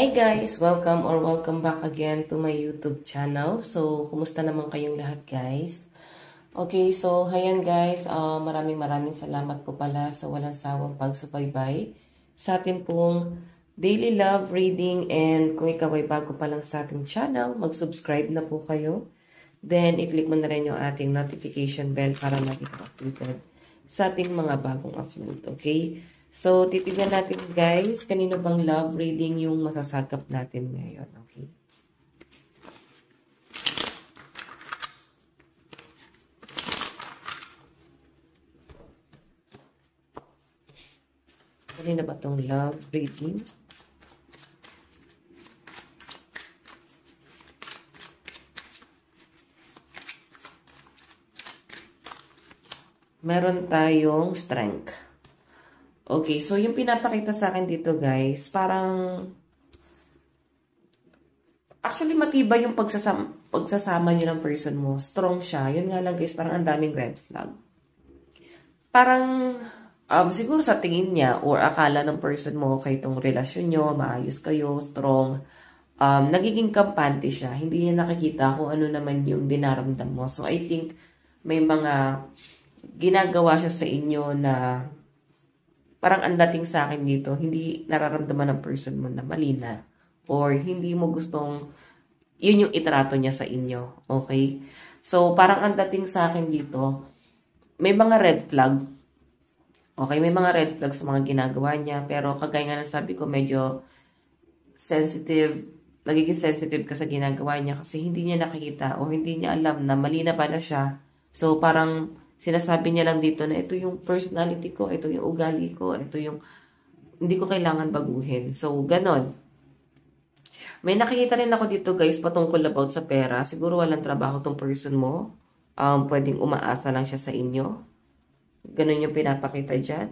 Hi guys! Welcome back again to my YouTube channel. So, kumusta naman kayong lahat guys? Okay, so ayan guys, maraming salamat po pala sa walang sawang pagsubaybay sa atin pong daily love reading, and kung ikaw ay bago pa lang sa ating channel, mag-subscribe na po kayo. Then, i-click mo na rin yung ating notification bell para lagi ka updated sa ating mga bagong upload. Okay? So, titignan natin guys, kanino bang love reading yung masasagap natin ngayon. Okay? Kanino ba itong love reading? Meron tayong strength. Okay, so yung pinapakita sa akin dito guys, parang actually matibay yung pagsasama nyo ng person mo. Strong siya. Yun nga lang guys, parang ang daming red flag. Parang siguro sa tingin niya or akala ng person mo kay itong relasyon nyo, maayos kayo, strong, nagiging kampante siya. Hindi niya nakikita kung ano naman yung dinaramdam mo. So I think may mga ginagawa siya sa inyo na parang ang dating sa akin dito, hindi nararamdaman ng person mo na mali na, or hindi mo gustong yun yung itrato niya sa inyo. Okay? So, parang ang dating sa akin dito, may mga red flag. Okay? May mga red flag sa mga ginagawa niya, pero kagaya nga ng sabi ko, medyo sensitive, nagiging sensitive ka sa ginagawa niya kasi hindi niya nakikita o hindi niya alam na mali na pala siya. So, parang sinasabi niya lang dito na ito yung personality ko, ito yung ugali ko, ito yung hindi ko kailangan baguhin. So, ganon. May nakikita rin ako dito guys patungkol about sa pera. Siguro walang trabaho tong person mo. Pwedeng umaasa lang siya sa inyo. Ganon yung pinapakita dyan.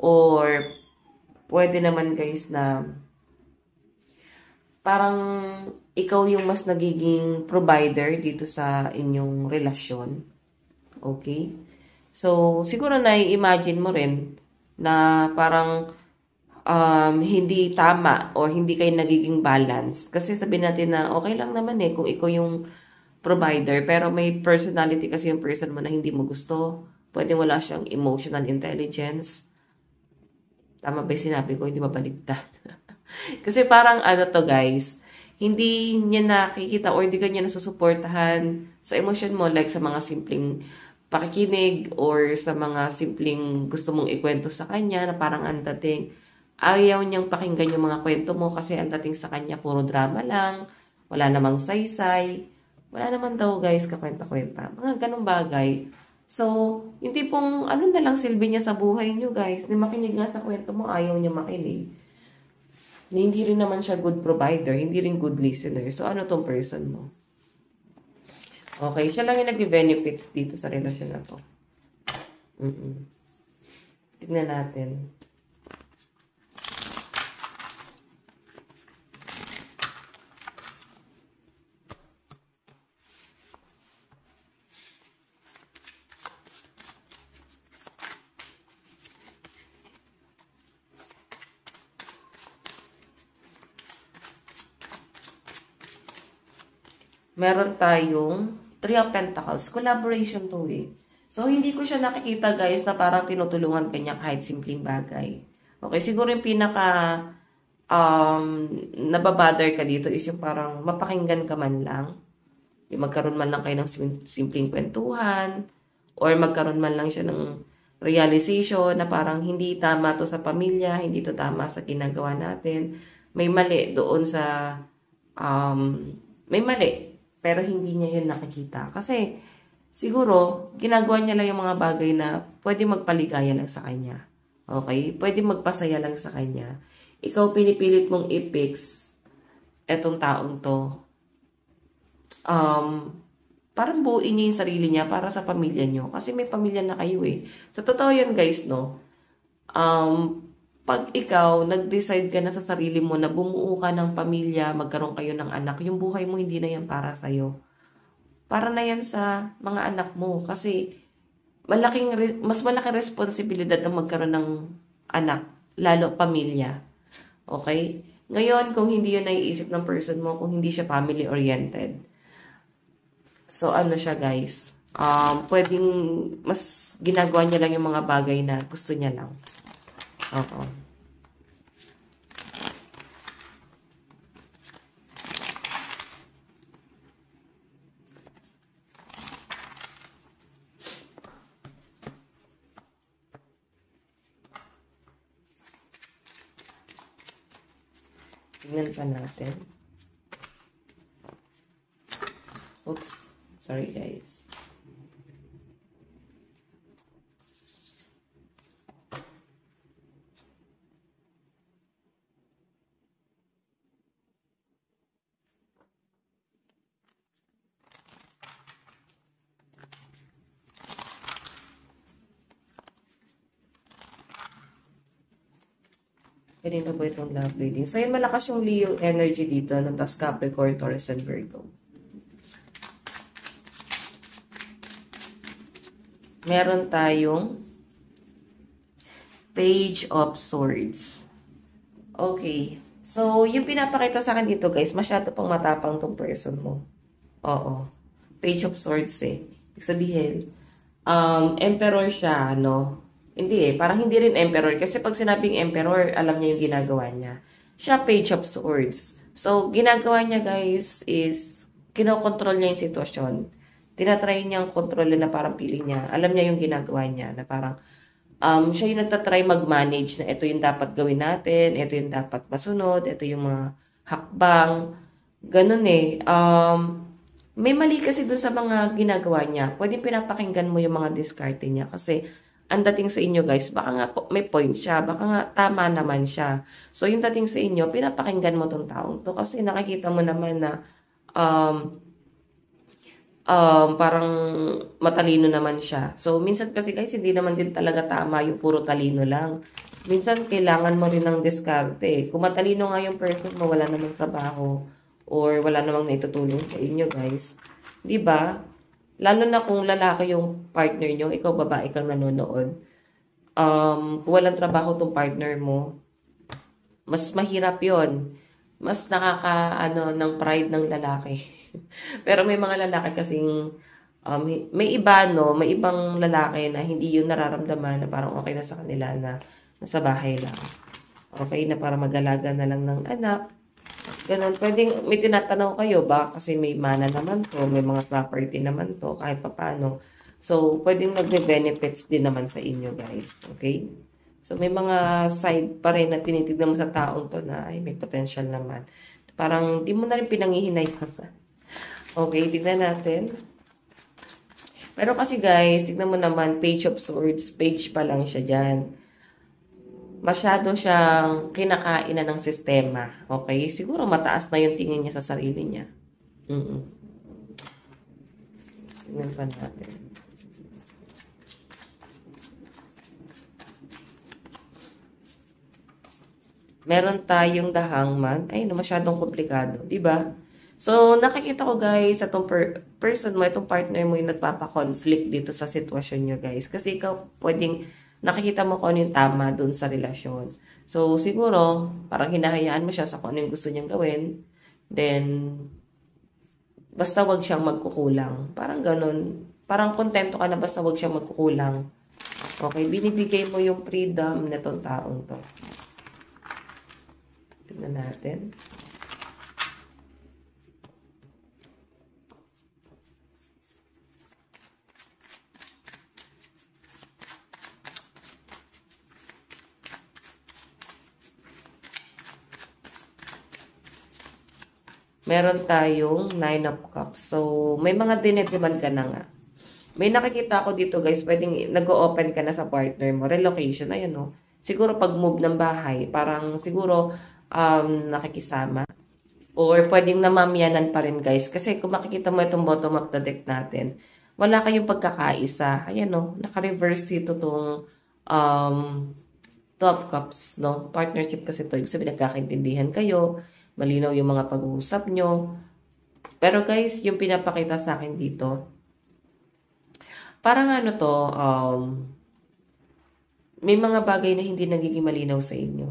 Or, pwede naman guys na parang ikaw yung mas nagiging provider dito sa inyong relasyon. Okay? So, siguro na-imagine mo rin na parang hindi tama o hindi kayo nagiging balance. Kasi sabihin natin na okay lang naman kung ikaw yung provider, pero may personality kasi yung person mo na hindi mo gusto. Pwede wala siyang emotional intelligence. Tama ba yung sinabi ko? Hindi mabaligtad. Kasi parang ano to guys, hindi niya nakikita o hindi ka niya nasusuportahan sa emosyon mo, like sa mga simpleng pakikinig or sa mga simpleng gusto mong ikwento sa kanya na parang ang dating ayaw niyang pakinggan yung mga kwento mo kasi ang dating sa kanya puro drama lang, wala namang saysay, wala naman daw guys kakwenta-kwenta, mga ganong bagay. So, yung tipong ano na lang silbi niya sa buhay niyo guys, na makinig nga sa kwento mo, ayaw niya makinig. Hindi rin naman siya good provider, hindi rin good listener. So, ano tong person mo? Okay, siya lang yung nag-benefits dito sa relasyon na to. Tignan natin. Meron tayong Three of Pentacles. Collaboration to So, hindi ko siya nakikita guys na parang tinutulungan kanya kahit simpleng bagay. Okay, siguro yung pinaka nababother ka dito is yung parang mapakinggan ka man lang. Yung magkaroon man lang kayo ng simpleng kwentuhan, or magkaroon man lang siya ng realization na parang hindi tama to sa pamilya, hindi to tama sa ginagawa natin. May mali doon sa may mali. Pero hindi niya yun nakikita. Kasi, siguro, ginagawa niya lang yung mga bagay na pwede magpaligaya lang sa kanya. Okay? Pwede magpasaya lang sa kanya. Ikaw pinipilit mong i-fix etong taong to. Parang buuin niya yung sarili niya para sa pamilya niyo. Kasi may pamilya na kayo So, totoo yun guys, no? Pag ikaw, nag-decide ka na sa sarili mo na bumuo ka ng pamilya, magkaroon kayo ng anak, yung buhay mo hindi na yan para sa'yo. Para na yan sa mga anak mo. Kasi mas malaking responsibilidad na magkaroon ng anak, lalo pamilya. Okay? Ngayon, kung hindi yun naiisip ng person mo, kung hindi siya family-oriented, so ano siya guys, pwedeng mas ginagawa niya lang yung mga bagay na gusto niya lang. Oo. Tingnan pa natin. Oops. Sorry, guys. Kanina po itong love reading. So, yun, malakas yung Leo energy dito, no? Tapos Capricorn, Taurus, and Virgo. Meron tayong Page of Swords. Okay. So, yung pinapakita sa akin dito, guys, masyado pang matapang tong person mo. Oo. Page of Swords, eh. Ibig sabihin, Emperor siya, no? Hindi eh, parang hindi rin emperor. Kasi pag sinabing emperor, alam niya yung ginagawa niya. Siya, Page of Swords. So, ginagawa niya, guys, is kinokontrol niya yung sitwasyon. Tinatry niyang kontrolin na parang pili niya. Alam niya yung ginagawa niya na parang siya yung nagtatry mag-manage na ito yung dapat gawin natin, ito yung dapat masunod, ito yung mga hakbang. Ganun eh. May mali kasi dun sa mga ginagawa niya. Pwedeng pinapakinggan mo yung mga diskarte niya kasi ang dating sa inyo guys, baka nga may point siya, baka nga tama naman siya. So yung dating sa inyo, pinapakinggan mo tong taong to kasi nakikita mo naman na parang matalino naman siya. So minsan kasi guys, hindi naman din talaga tama yung puro talino lang. Minsan kailangan mo rin ng diskarte. Kung matalino nga yung person mo, wala namang trabaho or wala namang naitutulong sa inyo guys. 'Di ba? Lalo na kung lalaki yung partner nyo, ikaw babae kang nanonood. Kung walang trabaho tong partner mo, mas mahirap yon. Mas nakaka, ng pride ng lalaki. Pero may mga lalaki kasing, may iba, no? May ibang lalaki na hindi yun nararamdaman na parang okay na sa kanila na nasa bahay lang. Okay na para mag-alaga na lang ng anak. Ganun, pwedeng may tinatanaw kayo ba kasi may mana naman to, may mga property naman to, kahit papano. So, pwedeng magbe-benefits din naman sa inyo, guys. Okay? So, may mga side pa rin na tinitignan mo sa taong to na ay, may potential naman. Parang di mo na rin pinanghihinayang. Okay, tignan natin. Pero kasi guys, tignan mo naman, Page of Swords, page pa lang siya dyan. Masyado siyang kinakain na ng sistema. Okay? Siguro mataas na yung tingin niya sa sarili niya. Tingnan pa natin. Meron tayong The Hangman. Ay, masyadong komplikado. Diba? So, nakikita ko guys, itong person mo, itong partner mo yung nagpapa-conflict dito sa sitwasyon nyo guys. Kasi ikaw pwedeng nakikita mo kung ano yung tama dun sa relasyon. So, siguro, parang hinahayaan mo siya sa kung ano yung gusto niyang gawin. Then, basta wag siyang magkukulang. Parang ganun. Parang kontento ka na basta wag siyang magkukulang. Okay, binibigay mo yung freedom na itong taong to. Tignan natin. Meron tayong 9 of Cups. So, may mga dinediman ka na nga. May nakikita ako dito guys, pwedeng nag-o-open ka na sa partner mo. Relocation, ayan o. Siguro pag-move ng bahay, parang siguro nakikisama. Or pwedeng namamyanan pa rin guys. Kasi kung makikita mo itong bottom of the deck natin, wala kayong pagkakaisa. Ayan o, naka-reverse dito itong 2 of Cups, no? Partnership kasi ito. Ibig sabihin, nagkakaintindihan kayo. Malinaw yung mga pag-uusap nyo. Pero guys, yung pinapakita sa akin dito, parang ano to, may mga bagay na hindi nagiging malinaw sa inyo.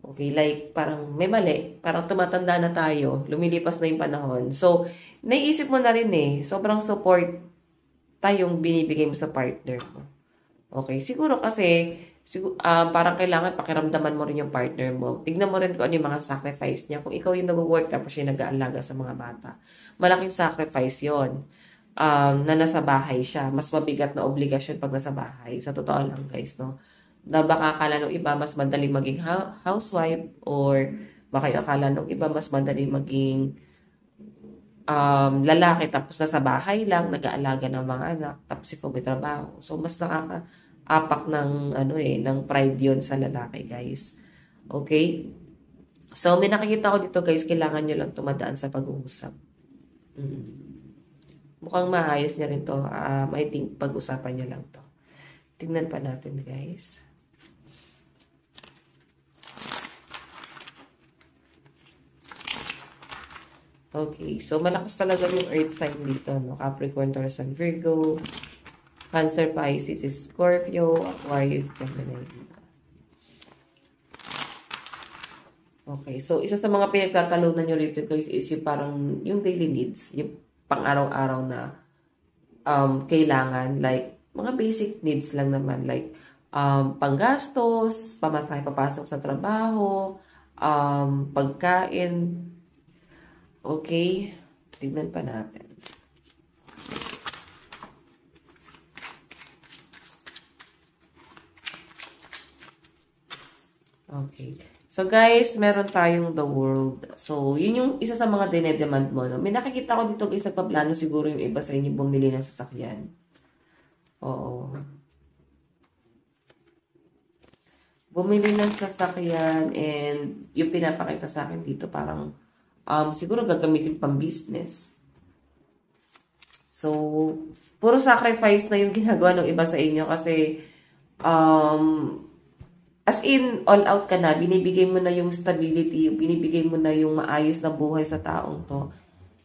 Okay, like parang may mali, parang tumatanda na tayo, lumilipas na yung panahon. So, naiisip mo na rin sobrang support tayong binibigay mo sa partner mo. Okay, siguro kasi parang kailangan pakiramdaman mo rin yung partner mo. Tignan mo rin kung ano yung mga sacrifice niya. Kung ikaw yung nag-work tapos siya nag-aalaga sa mga bata. Malaking sacrifice yon na nasa bahay siya. Mas mabigat na obligasyon pag nasa bahay. Sa totoo lang guys, no? Na baka akala nung iba mas madali maging housewife or baka akala nung iba mas madali maging lalaki tapos nasa bahay lang, nag-aalaga ng mga anak, tapos ikaw may trabaho. So, mas nakaka-apak ng, ng pride yon sa lalaki, guys. Okay? So, may nakikita ko dito, guys, kailangan nyo lang tumadaan sa pag-uusap. Mukhang maayos niya rin to. I think pag-usapan nyo lang to. Tingnan pa natin, guys. Okay, so malakas talaga yung earth sign dito, no? Capricorn, Taurus, and Virgo. Cancer, Pisces, Scorpio, Aquarius, Gemini. Okay, so isa sa mga pinagtatalunan nyo rito guys is yung parang yung daily needs, yung pang-araw-araw na kailangan, like mga basic needs lang naman, like panggastos, pamasahe papasok sa trabaho, pagkain. Okay, tignan pa natin. Okay. So guys, meron tayong the world. So, yun yung isa sa mga dinedemand mo. No? May nakikita ko dito guys, nagpaplano siguro yung iba sa inyo bumili ng sasakyan. Oo. Bumili ng sasakyan and yung pinapakita sa akin dito parang siguro gagamitin pang business. So, puro sacrifice na yung ginagawa ng iba sa inyo kasi as in, all out ka na, binibigay mo na yung stability, binibigay mo na yung maayos na buhay sa taong to.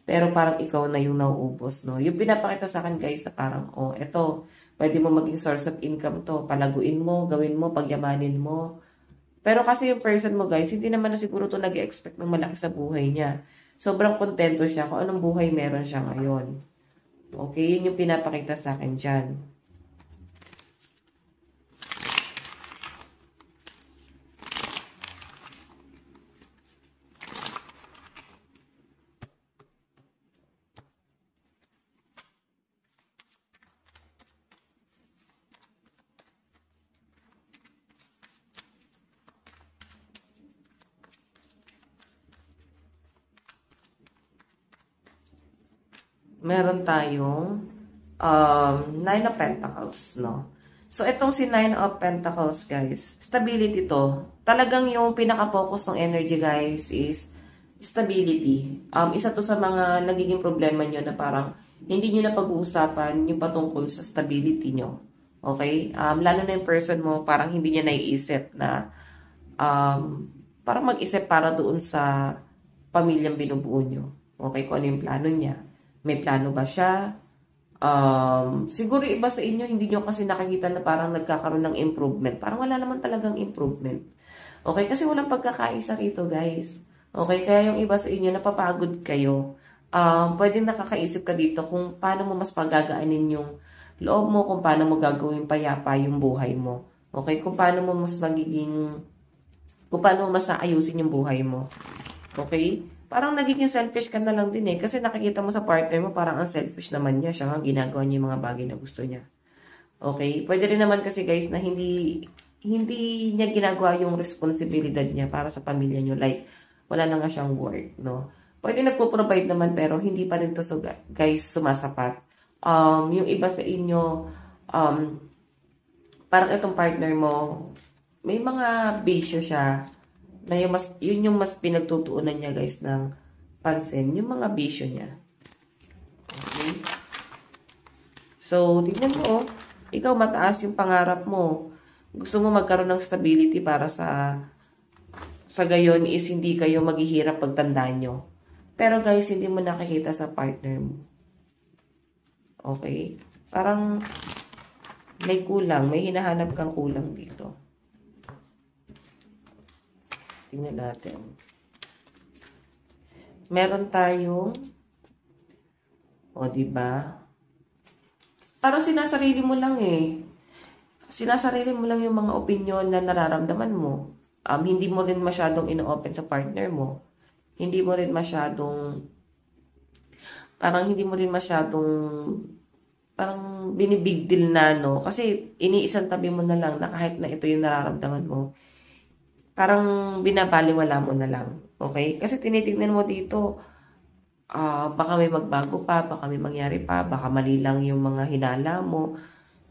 Pero parang ikaw na yung nauubos, no? Yung pinapakita sa akin, guys, na parang, eto, pwede mo maging source of income to. Palaguin mo, gawin mo, pagyamanin mo. Pero kasi yung person mo, guys, hindi naman na siguro to nag-expect ng malaki sa buhay niya. Sobrang kontento siya kung anong buhay meron siya ngayon. Okay, yun yung pinapakita sa akin dyan. Meron tayong Nine of Pentacles, no? So, itong si Nine of Pentacles, guys, stability to. Talagang yung pinaka-focus ng energy, guys, is stability. Isa to sa mga nagiging problema nyo na parang hindi nyo na pag-uusapan yung patungkol sa stability nyo. Okay? Lalo na yung person mo, parang hindi niya naiisip na parang mag-isip para doon sa pamilyang binubuo nyo. Okay? Kung ano yung plano niya. May plano ba siya? Siguro iba sa inyo, hindi nyo kasi nakikita na parang nagkakaroon ng improvement. Parang wala naman talagang improvement. Okay? Kasi walang pagkakaisa rito, guys. Okay? Kaya yung iba sa inyo, napapagod kayo. Pwedeng nakakaisip ka dito kung paano mo mas pagagaanin yung loob mo, kung paano mo gagawin payapa yung buhay mo. Okay? Kung paano mo mas kung paano mo mas aayusin yung buhay mo. Okay? Parang nagiging selfish ka na lang din kasi nakikita mo sa partner mo parang ang selfish naman niya. Siya nga ginagawa niya yung mga bagay na gusto niya. Okay? Pwede rin naman kasi guys na hindi niya ginagawa yung responsibilidad niya para sa pamilya niyo. Like, wala na nga siyang work, no? Pwede nagpo-provide naman pero hindi pa rin to guys sumasapat. Yung iba sa inyo, parang itong partner mo, may mga bisyo siya na yun yung mas pinagtutuunan niya guys ng pansin, yung mga bisyo niya. Okay? So, tignan mo, ikaw mataas yung pangarap mo. Gusto mo magkaroon ng stability para sa gayon is hindi kayo maghihirap pagtanda nyo. Pero guys, hindi mo nakikita sa partner mo. Okay? Parang may kulang, may hinahanap kang kulang dito. Tingnan natin. Meron tayong, diba? Parang sinasarili mo lang eh. Sinasarili mo lang yung mga opinion na nararamdaman mo. Hindi mo rin masyadong ino-open sa partner mo. Hindi mo rin masyadong, parang binibig deal na, no? Kasi iniisang tabi mo na lang na kahit na ito yung nararamdaman mo, parang binabaliwala mo na lang. Okay? Kasi tinitignan mo dito, baka may magbago pa, baka may mangyari pa, baka mali lang yung mga hinala mo.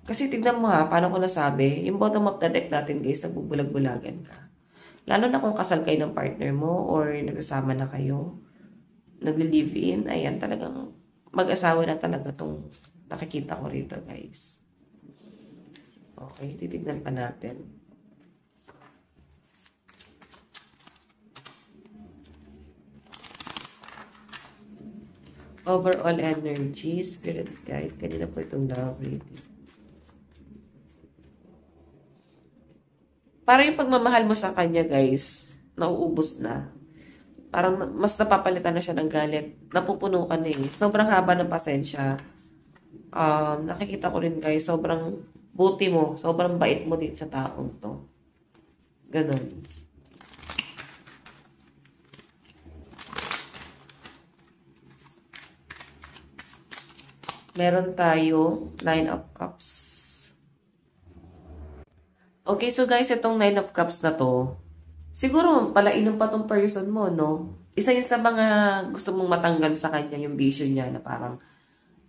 Kasi tignan mo ha, paano ko nasabi, yung bottom of the deck natin guys, nagbubulag-bulagan ka. Lalo na kung kasal kayo ng partner mo or nagsasama na kayo, nagli-live-in, ayan, talagang mag-asawa na talaga tong nakikita ko rito guys. Okay, titignan pa natin. Overall energy, spirit guide, kanina po itong love reading. Parang yung pagmamahal mo sa kanya, guys, nauubos na. Parang mas napapalitan na siya ng galit. Napupuno ka na eh. Sobrang haba ng pasensya. Nakikita ko rin, guys, sobrang buti mo. Sobrang bait mo din sa taong to. Ganon. Meron tayo 9 of Cups. Okay, so guys, itong 9 of Cups na to, siguro palainom pa tong person mo, no? Isa yun sa mga gusto mong matanggal sa kanya yung vision niya na parang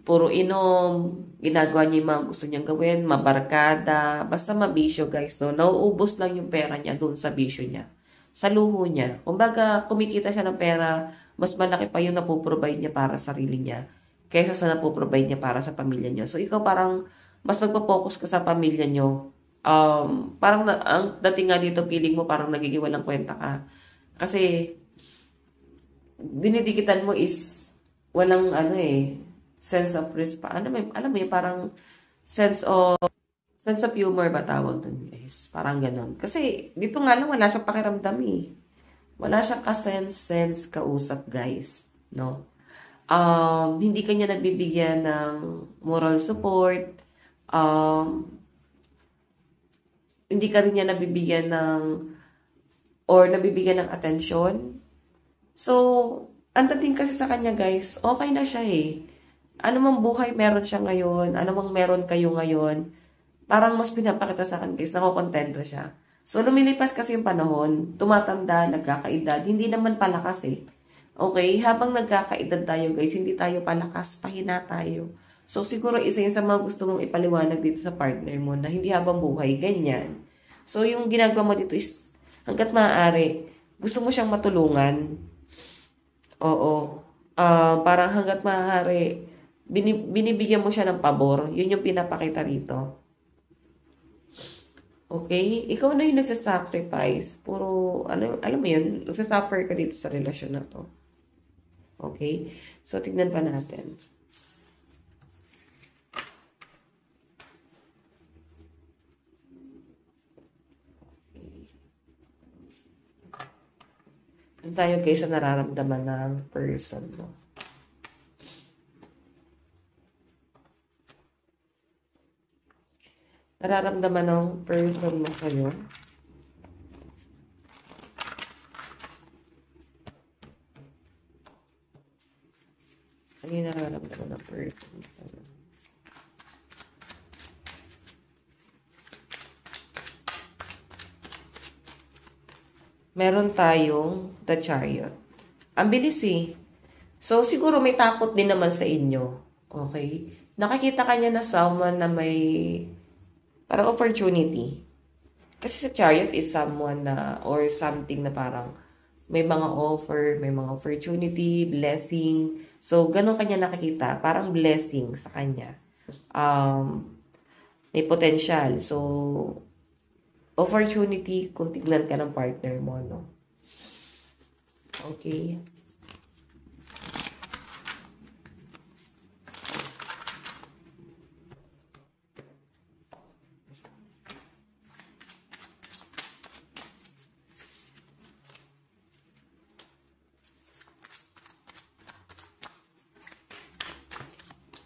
puro inom, ginagawa niya yung mga gusto niyang gawin, mabarkada, basta mabisyo guys, no? Nauubos lang yung pera niya doon sa bisyo niya, sa luho niya. Kumbaga, kumikita siya ng pera, mas malaki pa yung napoprovide niya para sa sarili niya kaysa sa napoprovide niya para sa pamilya niya. So, ikaw parang mas nagpo-focus ka sa pamilya niyo. Parang ang dating nga dito, feeling mo parang nagiging walang kwenta ka. Kasi, dinidikitan mo is walang sense of risk pa. Alam mo yun, parang sense of humor ba tawag dun guys? Parang ganon. Kasi, dito nga lang wala siyang pakiramdam eh. Wala siyang ka-sense kausap guys. No? Hindi kanya nagbibigyan ng moral support. Hindi ka rin niya nabibigyan ng atensyon. So, ang dating kasi sa kanya guys, okay na siya eh. Ano mang buhay meron siya ngayon, ano mang meron kayo ngayon, parang mas pinapakita sa akin guys, nakokontento siya. So, lumilipas kasi yung panahon, tumatanda, nagkakaedad, hindi naman palakas eh. Okay, habang nagkakaedad tayo guys, hindi tayo palakas, pahina tayo. So, siguro isa yun sa mga gusto mong ipaliwanag dito sa partner mo na hindi habang buhay, ganyan. So, yung ginagawa mo dito is, hanggat maaari, gusto mo siyang matulungan. Oo. Parang hanggat maaari, binibigyan mo siya ng pabor. Yun yung pinapakita rito. Okay? Ikaw na yung nagsasacrifice. Puro, alam mo yun, nagsasuffer ka dito sa relasyon na to. Okay? So, tignan pa natin. Doon tayo guys sa nararamdaman ng person mo. Nararamdaman ng person mo sa'yo. Ano yung nararamdaman ng person mo sa'yo? Meron tayong The Chariot. Ang bilis eh. So, siguro may takot din naman sa inyo. Okay? Nakakita ka niya na someone na may parang opportunity. Kasi sa Chariot is someone na or something na parang may mga offer, may mga opportunity, blessing. So, ganun kanya nakikita. Parang blessing sa kanya. May potential. So, opportunity kung tignan ka ng partner mo, no? Okay.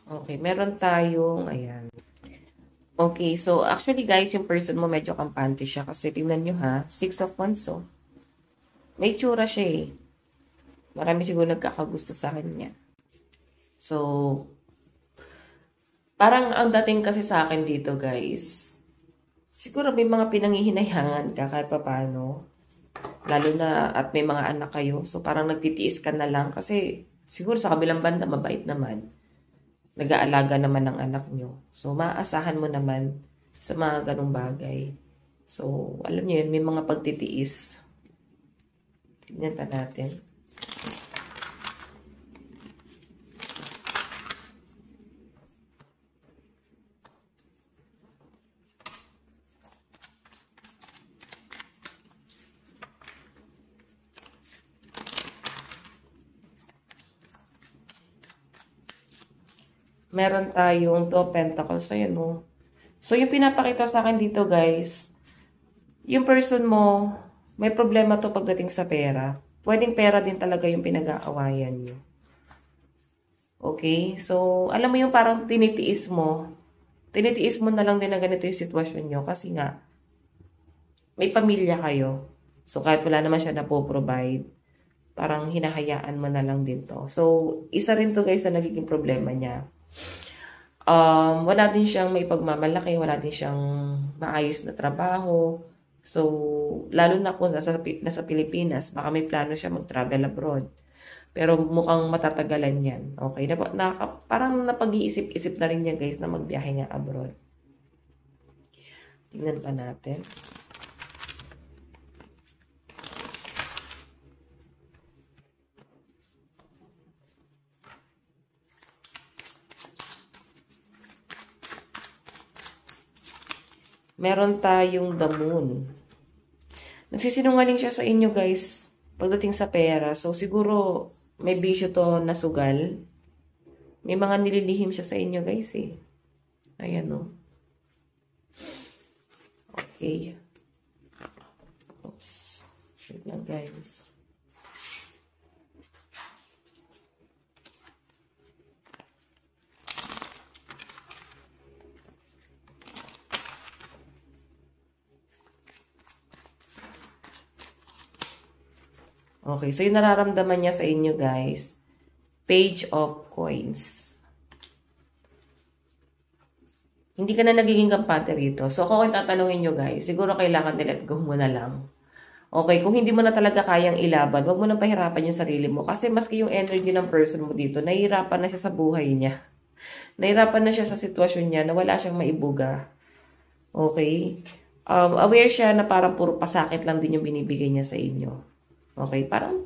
Okay, meron tayong, ayan. Okay, so actually guys, yung person mo medyo kampante siya kasi tingnan nyo ha, 6 of Wands, oh. May tsura siya eh. Marami siguro nagkakagusto sa kanya. So, parang ang dating kasi sa akin dito guys, siguro may mga pinangihinayangan ka kahit papaano. Lalo na at may mga anak kayo. So, parang nagtitiis ka na lang kasi siguro sa kabilang banda, mabait naman. Nag-aalaga naman ng anak nyo. So, maaasahan mo naman sa mga ganong bagay. So, alam nyo yun, may mga pagtitiis. Tignan pa natin. Meron tayong 2 of Pentacles. Ayan o. So, yung pinapakita sa akin dito, guys, yung person mo, may problema to pagdating sa pera. Pwedeng pera din talaga yung pinag-aawayan nyo. Okay? So, alam mo yung parang tinitiis mo. Tinitiis mo na lang din na ganito yung sitwasyon nyo kasi nga, may pamilya kayo. So, kahit wala naman siya na po-provide, parang hinahayaan mo na lang din to. So, isa rin to guys na nagiging problema niya. Wala din siyang may pagmamalaki, wala din siyang maayos na trabaho. So, lalo na kung nasa Pilipinas, baka may plano siya mag-travel abroad. Pero mukhang matatagalan yan. Okay? Parang napag-iisip-isip na rin yan guys na magbiyahe nga abroad. Tingnan pa natin. Meron tayong the Moon. Nagsisinungaling siya sa inyo guys pagdating sa pera. So siguro may bisyo to na sugal. May mga nililihim siya sa inyo guys eh. Ayan o. Okay. Oops. Wait lang guys. Okay, so yung nararamdaman niya sa inyo guys, Page of Coins. Hindi ka na nagiging kampante rito. So kung tatanungin nyo guys, siguro kailangan let go mo na lang. Okay, kung hindi mo na talaga kayang ilaban, wag mo nang pahirapan yung sarili mo. Kasi maski yung energy ng person mo dito, nahihirapan na siya sa buhay niya. Nahihirapan na siya sa sitwasyon niya na wala siyang maibuga. Okay? Aware siya na parang puro pasakit lang din yung binibigay niya sa inyo. Okay, parang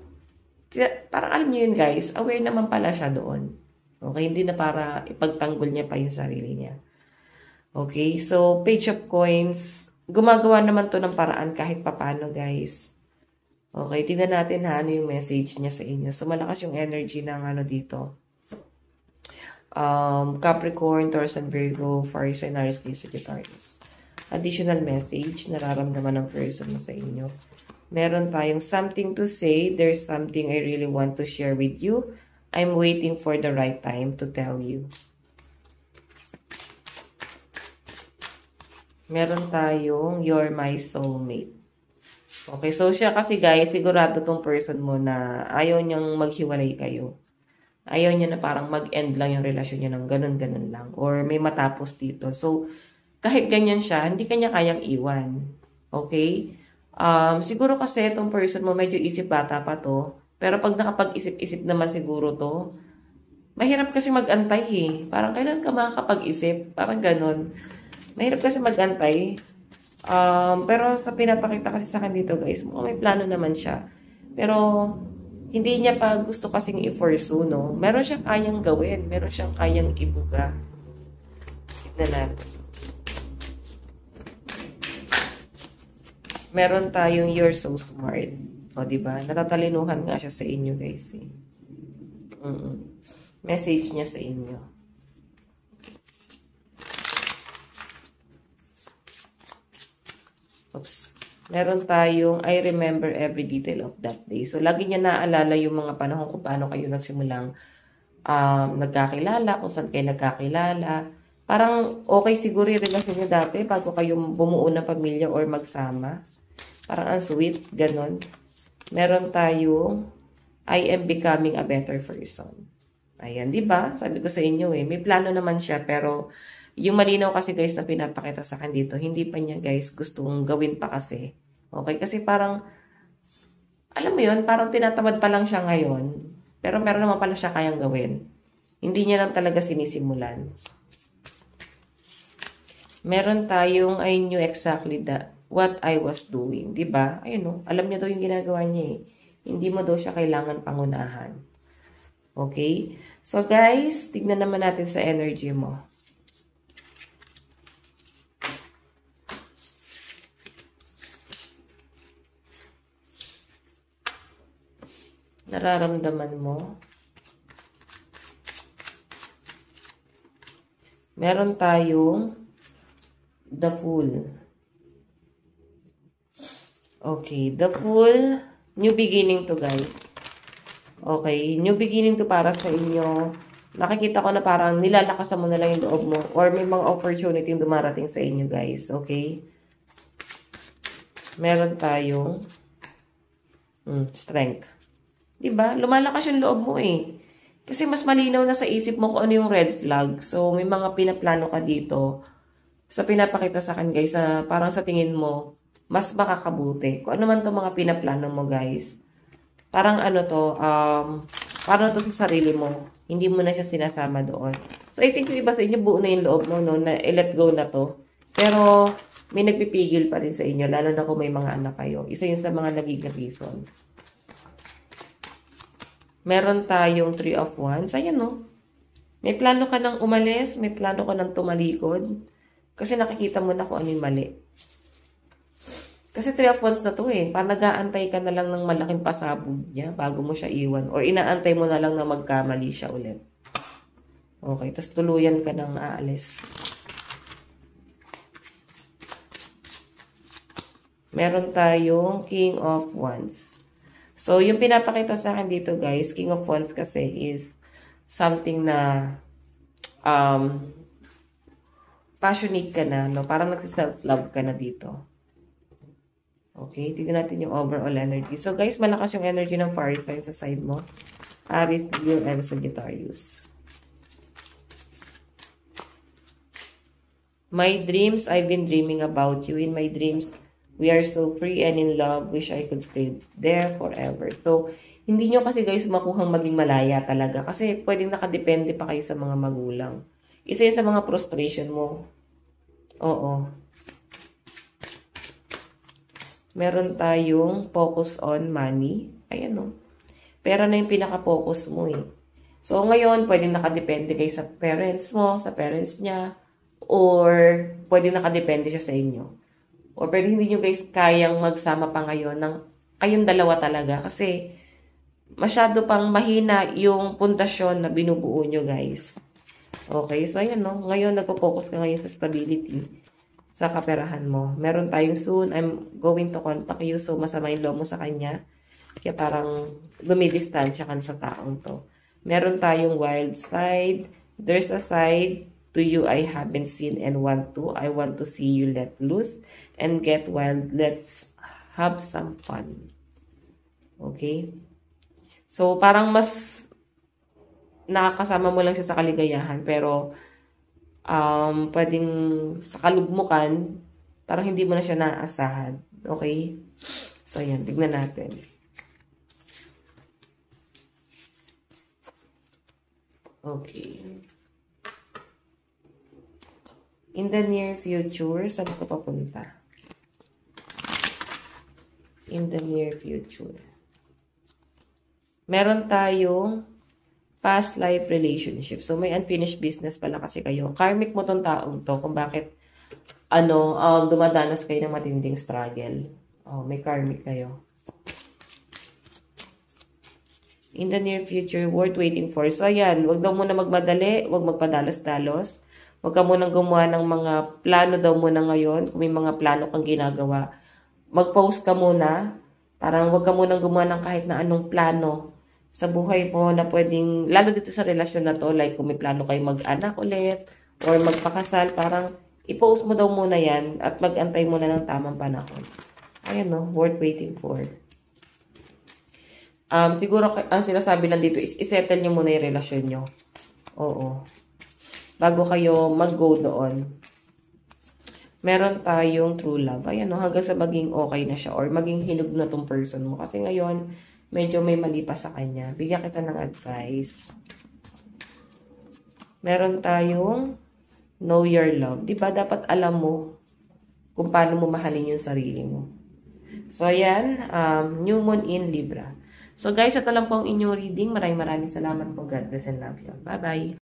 alam niyo yun guys, aware naman pala siya doon. Okay, hindi na para ipagtanggol niya pa yung sarili niya. Okay, so Page of Coins, gumagawa naman to ng paraan kahit papano guys. Okay, tingnan natin ha, ano yung message niya sa inyo. So malakas yung energy ng ano dito. Capricorn, Taurus, and Virgo, Fire sign, Aries, Sagittarius. Additional message, nararamdaman ng person mo sa inyo. Meron tayong something to say. There's something I really want to share with you. I'm waiting for the right time to tell you. Meron tayong you're my soulmate. Okay, so siya kasi guys, sigurado tong person mo na ayaw niyang maghiwalay kayo. Ayaw niya na parang mag-end lang yung relasyon niya ng ganun-ganun lang. Or may matapos dito. So, kahit ganyan siya, hindi kanya kayang iwan. Okay? Siguro kasi itong person mo medyo isip bata pa to. Pero pag nakapag-isip-isip naman siguro to, mahirap kasi mag-antay eh. Parang kailan ka makakapag-isip? Parang ganun. Mahirap kasi mag-antay. Pero sa pinapakita kasi sa akin dito guys, mukhang may plano naman siya. Pero hindi niya pa gusto kasing i-pursue, no? Meron siyang kayang gawin. Meron siyang kayang ibuga. Tignan natin. Meron tayong you're so smart. O, diba? Natatalinuhan nga siya sa inyo, guys. Eh. Message niya sa inyo. Oops. Meron tayong I remember every detail of that day. So, lagi niya naaalala yung mga panahon kung paano kayo nagsimulang nagkakilala, kung saan kayo nagkakilala. Parang okay siguro yung relasyon nyo dati bago kayo bumuo ng pamilya or magsama. Parang ang sweet, ganon. Meron tayong I am becoming a better person. Ayan, di ba? Sabi ko sa inyo may plano naman siya, pero yung malinaw kasi guys na pinapakita sa akin dito, hindi pa niya guys gustong gawin pa kasi. Okay, kasi parang, alam mo yun, parang tinatamad pa lang siya ngayon, pero meron naman pala siya kayang gawin. Hindi niya lang talaga sinisimulan. Meron tayong I knew exactly what I was doing. Diba? Ayun alam niya daw yung ginagawa niya Hindi mo daw siya kailangan pangunahan. Okay? So guys, tignan naman natin sa energy mo. Nararamdaman mo. Meron tayong The Fool. Okay, The Fool, new beginning to guys. Okay, new beginning to para sa inyo. Nakikita ko na parang nilalakasan mo na lang yung loob mo or may mga opportunity yung dumarating sa inyo guys. Okay? Meron tayong strength. Diba? Lumalakas yung loob mo Kasi mas malinaw na sa isip mo kung ano yung red flag. So, may mga pinaplano ka dito. Sa pinapakita sa akin guys, parang sa tingin mo, mas makakabuti. Kung ano man itong mga pinaplano mo guys. Parang parang to sa sarili mo. Hindi mo na siya sinasama doon. So, I think yung iba sa inyo, buo na yung loob mo, no, na let go na to. Pero, may nagpipigil pa rin sa inyo, lalo na kung may mga anak kayo. Isa yun sa mga nagiging reason. Meron tayong 3 of Wands. Ayan, no. May plano ka nang umalis, may plano ka nang tumalikod. Kasi nakikita mo na kung ano yung mali. Kasi 3 of Wands na to Parang nag-aantay ka na lang ng malaking pasabog niya bago mo siya iwan. Or inaantay mo na lang na magkamali siya ulit. Okay, tapos tuluyan ka nang aalis. Meron tayong King of Wands. So, yung pinapakita sa akin dito guys, King of Wands kasi is something na passionate ka na, no? Parang nagsiself-love ka na dito. Okay, tignan natin yung overall energy. So guys, malakas yung energy ng fire sign sa side mo. Aries, Leo, and Sagittarius. My dreams, I've been dreaming about you. In my dreams, we are so free and in love. Wish I could stay there forever. So, hindi nyo kasi guys makuhang maging malaya talaga. Kasi pwedeng nakadepende pa kayo sa mga magulang. Isa yun sa mga frustration mo. Oo. Meron tayong focus on money. Ayan Pera na yung pinaka-focus mo So, ngayon, pwedeng nakadepende kayo sa parents mo, sa parents niya, or pwedeng nakadepende siya sa inyo. Or pwede hindi nyo guys kayang magsama pa ngayon ng kayong dalawa talaga. Kasi, masyado pang mahina yung pundasyon na binubuo nyo guys. Okay, so ayan Ngayon, nagpo-focus ka ngayon sa stability. Sa kaperahan mo. Meron tayong soon, I'm going to contact you. So, masama yung loob mo sa kanya. Kaya parang lumidistansya ka sa taong to. Meron tayong wild side. There's a side to you I haven't seen and want to. I want to see you let loose and get wild. Let's have some fun. Okay? So, parang mas nakakasama mo lang siya sa kaligayahan. Pero, pwedeng sa kalugmukan, parang hindi mo na siya naaasahan. Okay? So, ayan. Tignan natin. Okay. In the near future, saan ka papunta? In the near future. Meron tayong past life relationship. So, may unfinished business pala kasi kayo. Karmic mo tong taong to kung bakit dumadanas kayo ng matinding struggle. May karmic kayo. In the near future, worth waiting for. So, ayan, wag daw muna magmadali, wag magpadalos-dalos. Wag ka munang gumawa ng mga plano daw muna ngayon. Kung may mga plano kang ginagawa, mag-post ka muna. Parang wag ka munang gumawa ng kahit na anong plano sa buhay mo na pwedeng, lalo dito sa relasyon na to, like kung may plano kayo mag-anak ulit or magpakasal, parang i-post mo daw muna yan at mag-antay muna ng tamang panahon. Ayan no, worth waiting for. Siguro ang sinasabi lang dito is isettle nyo muna yung relasyon nyo. Oo. Bago kayo mag-go doon. Meron tayong true love. Ayan no, hanggang sa maging okay na siya or maging hinog na tong person mo. Kasi ngayon, medyo may mali pa sa kanya. Bigyan kita ng advice. Meron tayong know your love. Diba dapat alam mo kung paano mo mahalin yung sarili mo. So, ayan. New Moon in Libra. So, guys, ito lang po ang inyong reading. Maraming salamat po. God bless and love you. Bye-bye.